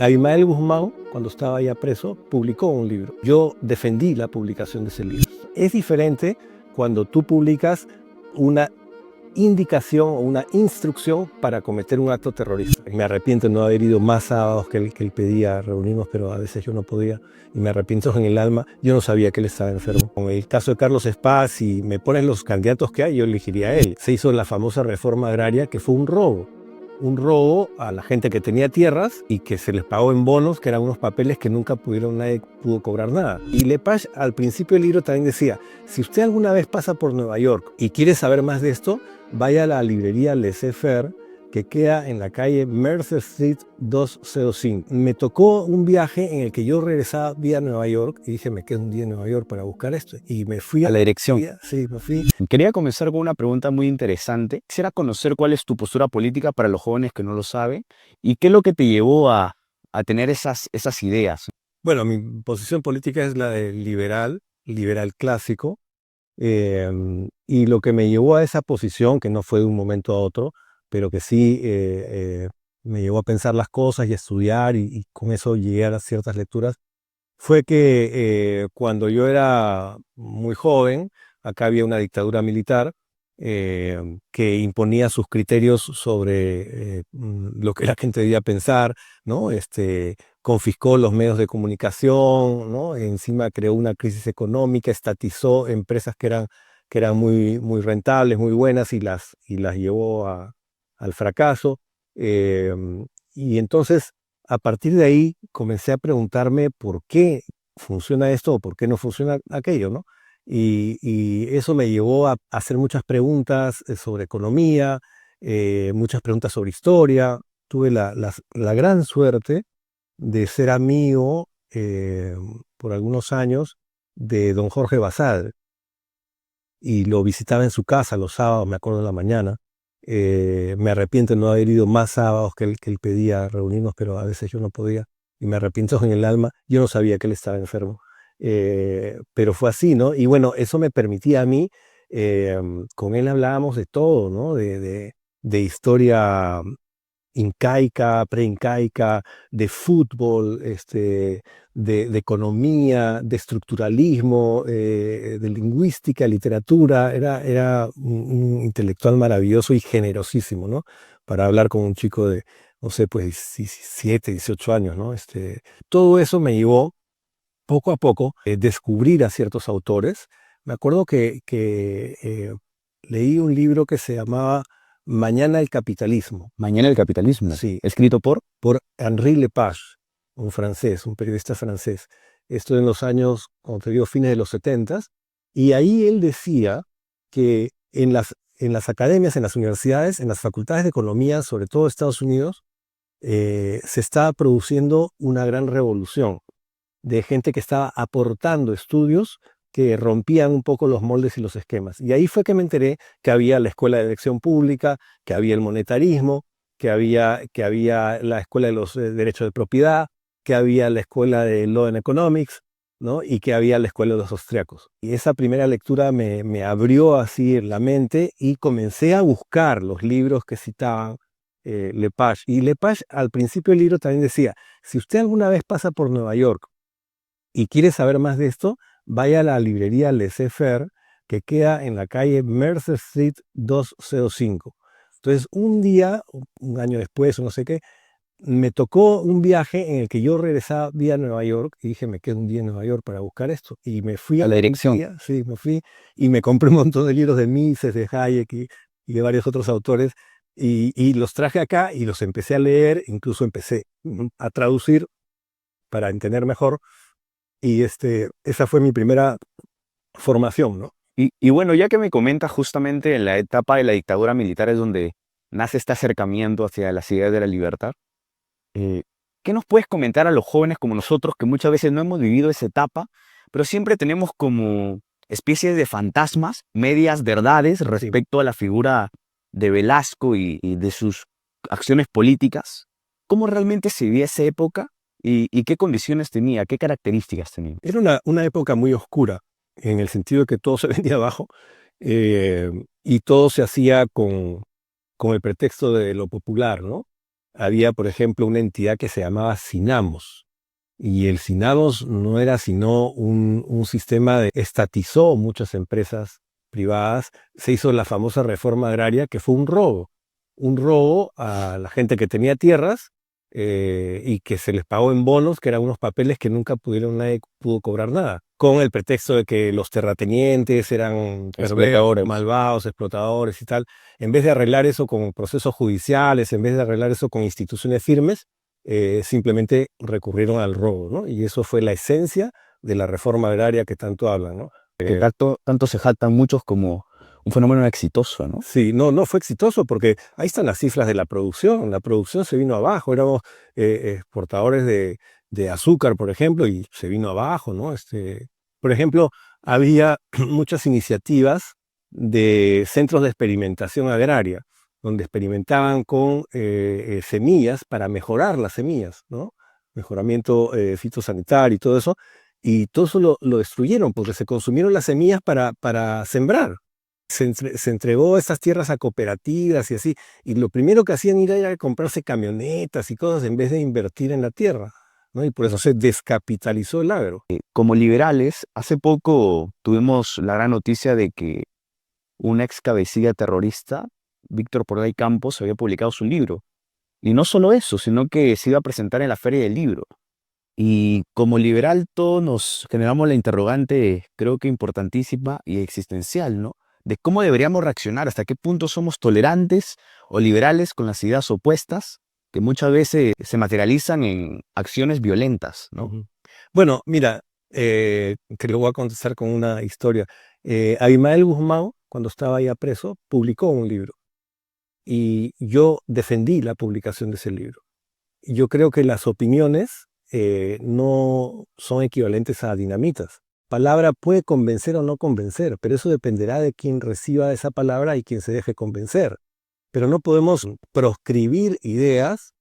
Abimael Guzmán, cuando estaba ya preso, publicó un libro. Yo defendí la publicación de ese libro. Es diferente cuando tú publicas una indicación o una instrucción para cometer un acto terrorista. Me arrepiento de no haber ido más sábados que él pedía reunirnos, pero a veces yo no podía y me arrepiento en el alma. Yo no sabía que él estaba enfermo. Con el caso de Carlos Spa, si me ponen los candidatos que hay, yo elegiría a él. Se hizo la famosa reforma agraria, que fue un robo a la gente que tenía tierras y que se les pagó en bonos, que eran unos papeles que nunca nadie pudo cobrar nada. Y Lepage al principio del libro también decía, si usted alguna vez pasa por Nueva York y quiere saber más de esto, vaya a la librería Laissez-Faire, que queda en la calle Mercer Street 205. Me tocó un viaje en el que yo regresaba vía Nueva York y dije, me quedo un día en Nueva York para buscar esto. Y me fui a la dirección. Sí, me fui. Quería comenzar con una pregunta muy interesante. Quisiera conocer cuál es tu postura política para los jóvenes que no lo saben y qué es lo que te llevó a tener esas ideas. Bueno, mi posición política es la de liberal clásico. Y lo que me llevó a esa posición, que no fue de un momento a otro, pero que sí me llevó a pensar las cosas y a estudiar y con eso llegué a ciertas lecturas, fue que cuando yo era muy joven, acá había una dictadura militar que imponía sus criterios sobre lo que la gente debía pensar, ¿no? Confiscó los medios de comunicación, ¿no? Encima creó una crisis económica, estatizó empresas que eran muy rentables, muy buenas y las llevó al fracaso. Eh, y entonces, a partir de ahí, comencé a preguntarme por qué funciona esto o por qué no funciona aquello, ¿no? Y eso me llevó a hacer muchas preguntas sobre economía, muchas preguntas sobre historia. Tuve la gran suerte de ser amigo por algunos años de don Jorge Basadre y lo visitaba en su casa los sábados, me acuerdo de la mañana. Me arrepiento de no haber ido más sábados que él pedía reunirnos, pero a veces yo no podía y me arrepiento en el alma. Yo no sabía que él estaba enfermo, pero fue así, ¿no? Y bueno, eso me permitía a mí, con él hablábamos de todo, ¿no? De historia incaica, preincaica, de fútbol, de economía, de estructuralismo, de lingüística, literatura. Era un intelectual maravilloso y generosísimo, ¿no? Para hablar con un chico de, no sé, pues 17, 18 años, ¿no? Todo eso me llevó poco a poco a descubrir a ciertos autores. Me acuerdo que leí un libro que se llamaba Mañana el capitalismo. Mañana el capitalismo, Sí, escrito por... por Henri Lepage, un francés, un periodista francés. Esto en los años, como te digo, fines de los 70. Y ahí él decía que en las academias, en las universidades, en las facultades de economía, sobre todo de Estados Unidos, se estaba produciendo una gran revolución de gente que estaba aportando estudios que rompían un poco los moldes y los esquemas. Y ahí fue que me enteré que había la Escuela de Elección Pública, que había el monetarismo, que había la Escuela de los Derechos de Propiedad, que había la Escuela de Law and Economics, ¿no? Y que había la Escuela de los Austriacos. Y esa primera lectura me abrió así la mente y comencé a buscar los libros que citaban Lepage. Y Lepage al principio del libro también decía, si usted alguna vez pasa por Nueva York y quiere saber más de esto, vaya a la librería Laissez-Faire, que queda en la calle Mercer Street 205. Entonces, un día, un año después, o no sé qué, me tocó un viaje en el que yo regresaba vía Nueva York y dije, me quedo un día en Nueva York para buscar esto. Y me fui a la dirección. sí, me fui y me compré un montón de libros de Mises, de Hayek y de varios otros autores y los traje acá y los empecé a leer, incluso empecé a traducir para entender mejor. Y esa fue mi primera formación, ¿no? Y bueno, ya que me comentas justamente en la etapa de la dictadura militar es donde nace este acercamiento hacia las ideas de la libertad, eh, ¿qué nos puedes comentar a los jóvenes como nosotros que muchas veces no hemos vivido esa etapa, pero siempre tenemos como especies de fantasmas, medias verdades Sí. respecto a la figura de Velasco y de sus acciones políticas? ¿Cómo realmente se vivía esa época y qué condiciones tenía, qué características tenía? Era una época muy oscura, en el sentido de que todo se vendía abajo y todo se hacía con el pretexto de lo popular, ¿no? había, por ejemplo, una entidad que se llamaba Sinamos. Y el Sinamos no era sino un sistema de estatizó muchas empresas privadas. Se hizo la famosa reforma agraria, que fue un robo a la gente que tenía tierras y que se les pagó en bonos, que eran unos papeles que nunca nadie pudo cobrar nada, con el pretexto de que los terratenientes eran Explotadores. malvados, explotadores y tal. En vez de arreglar eso con procesos judiciales, en vez de arreglar eso con instituciones firmes, simplemente recurrieron al robo, ¿no? Y eso fue la esencia de la reforma agraria que tanto hablan, ¿no? Que tanto se jactan muchos como un fenómeno exitoso, ¿no? Sí, no fue exitoso porque ahí están las cifras de la producción. La producción se vino abajo, éramos exportadores de azúcar, por ejemplo, y se vino abajo, ¿no? Por ejemplo, había muchas iniciativas de centros de experimentación agraria, donde experimentaban con semillas para mejorar las semillas, ¿no? Mejoramiento fitosanitario y todo eso lo destruyeron porque se consumieron las semillas para sembrar. Se entregó esas tierras a cooperativas y así, y lo primero que hacían era comprarse camionetas y cosas en vez de invertir en la tierra, ¿no? Y por eso se descapitalizó el agro. Como liberales, hace poco tuvimos la gran noticia de que un ex cabecilla terrorista, Víctor Porday Campos, había publicado su libro. Y no solo eso, sino que se iba a presentar en la Feria del Libro. Y como liberal todos nos generamos la interrogante, creo que importantísima y existencial, ¿no? De cómo deberíamos reaccionar, hasta qué punto somos tolerantes o liberales con las ideas opuestas, que muchas veces se materializan en acciones violentas, ¿no? Ujú. Bueno, mira, te lo voy a contestar con una historia. Abimael Guzmán, cuando estaba ya preso, publicó un libro y yo defendí la publicación de ese libro. Yo creo que las opiniones no son equivalentes a dinamitas. Palabra puede convencer o no convencer, pero eso dependerá de quien reciba esa palabra y quien se deje convencer. Pero no podemos proscribir ideas,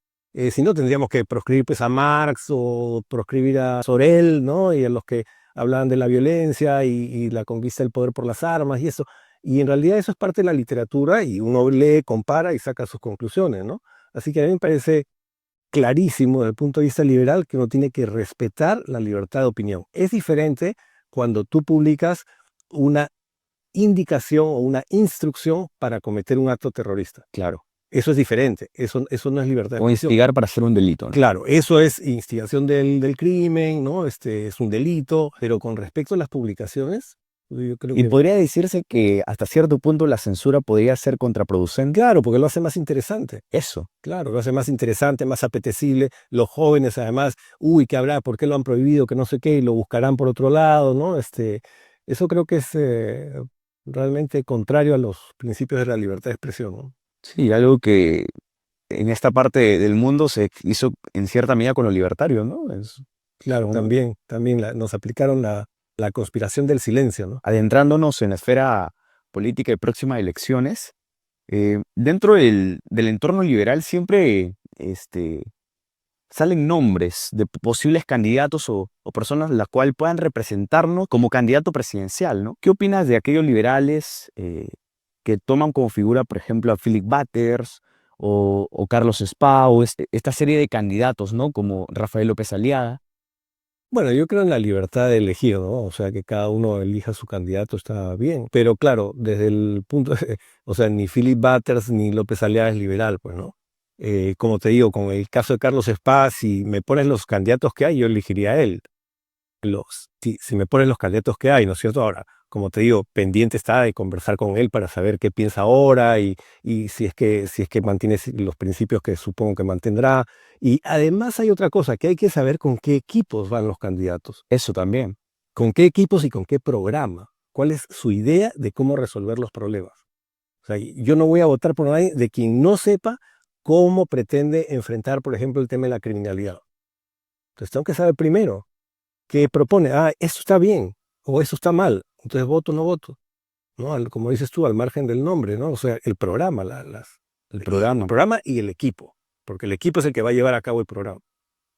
si no tendríamos que proscribir pues, a Marx o proscribir a Sorel, ¿no? Y a los que hablaban de la violencia y la conquista del poder por las armas y eso. Y en realidad eso es parte de la literatura y uno lee, compara y saca sus conclusiones, ¿no? Así que a mí me parece clarísimo desde el punto de vista liberal que uno tiene que respetar la libertad de opinión. Es diferente cuando tú publicas una indicación o una instrucción para cometer un acto terrorista. Claro. Eso es diferente, eso no es libertad de O expresión. instigar para hacer un delito, ¿no? Claro, eso es instigación del crimen, ¿no? Es un delito, pero con respecto a las publicaciones, yo creo Y que podría decirse que hasta cierto punto la censura podría ser contraproducente. claro, porque lo hace más interesante. Eso. Claro, lo hace más interesante, más apetecible. Los jóvenes, además, uy, ¿qué habrá? ¿Por qué lo han prohibido? Que no sé qué, y lo buscarán por otro lado, ¿no? Eso creo que es realmente contrario a los principios de la libertad de expresión, ¿no? Sí, algo que en esta parte del mundo se hizo en cierta medida con los libertarios, ¿no? Claro, Son- también nos aplicaron la conspiración del silencio, ¿no? Adentrándonos en la esfera política y próximas elecciones, dentro del entorno liberal siempre salen nombres de posibles candidatos o personas la cual puedan representarnos como candidato presidencial, ¿no? ¿Qué opinas de aquellos liberales que toman como figura, por ejemplo, a Philip Butters o Carlos Spa o esta serie de candidatos, ¿no? Como Rafael López Aliaga? Bueno, yo creo en la libertad de elegir, ¿no? O sea, que cada uno elija su candidato está bien. Pero claro, desde el punto o sea, ni Philip Butters ni López Aliaga es liberal, pues, ¿no? Como te digo, con el caso de Carlos Spa, si me pones los candidatos que hay, yo elegiría a él. Si me pones los candidatos que hay, ¿no es cierto? Ahora, como te digo, pendiente está de conversar con él para saber qué piensa ahora y si es que mantiene los principios que supongo que mantendrá. Y además hay otra cosa, que hay que saber con qué equipos van los candidatos, Eso también. con qué equipos y con qué programa, cuál es su idea de cómo resolver los problemas. O sea, yo no voy a votar por nadie de quien no sepa cómo pretende enfrentar, por ejemplo, el tema de la criminalidad. Entonces tengo que saber primero qué propone. Ah, esto está bien o esto está mal. Entonces voto o no voto, ¿no? Como dices tú, al margen del nombre, ¿no? O sea, el programa, El el programa. programa y el equipo, porque el equipo es el que va a llevar a cabo el programa.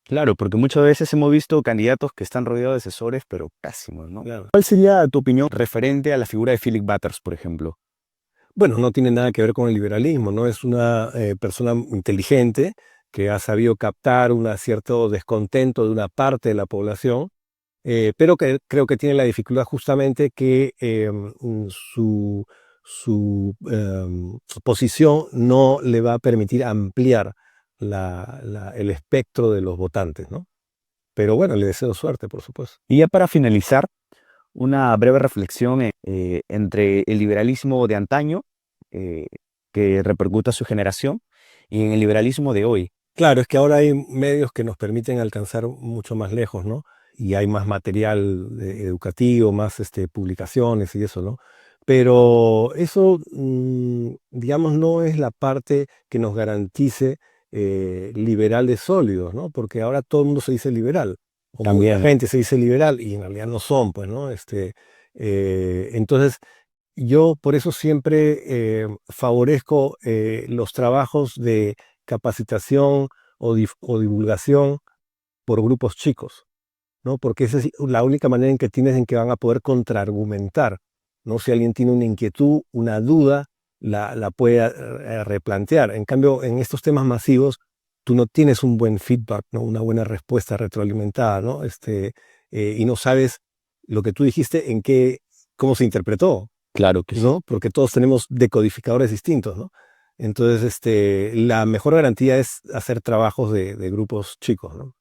Claro, porque muchas veces hemos visto candidatos que están rodeados de asesores, pero pésimos, ¿no? Claro. ¿Cuál sería tu opinión referente a la figura de Philip Butters, por ejemplo? Bueno, no tiene nada que ver con el liberalismo, ¿no? Es una persona inteligente que ha sabido captar un cierto descontento de una parte de la población, pero que creo que tiene la dificultad justamente que su posición no le va a permitir ampliar el espectro de los votantes, ¿no? Pero bueno, le deseo suerte, por supuesto. Y ya para finalizar, una breve reflexión entre el liberalismo de antaño, eh, que repercute a su generación, y en el liberalismo de hoy. Claro, es que ahora hay medios que nos permiten alcanzar mucho más lejos, ¿no? Y hay más material educativo, más publicaciones y eso, ¿no? Pero eso, digamos, no es la parte que nos garantice liberales sólidos, ¿no? Porque ahora todo el mundo se dice liberal, o mucha También. gente se dice liberal y en realidad no son, pues, ¿no? Entonces, yo por eso siempre favorezco los trabajos de capacitación o divulgación por grupos chicos, ¿no? Porque esa es la única manera en que tienes en que van a poder contraargumentar, ¿no? Si alguien tiene una inquietud, una duda, la puede replantear. En cambio, en estos temas masivos, tú no tienes un buen feedback, ¿no? Una buena respuesta retroalimentada, ¿no? Y no sabes lo que tú dijiste cómo se interpretó, Claro que sí. ¿no? Porque todos tenemos decodificadores distintos, ¿no? Entonces, la mejor garantía es hacer trabajos de grupos chicos, ¿no?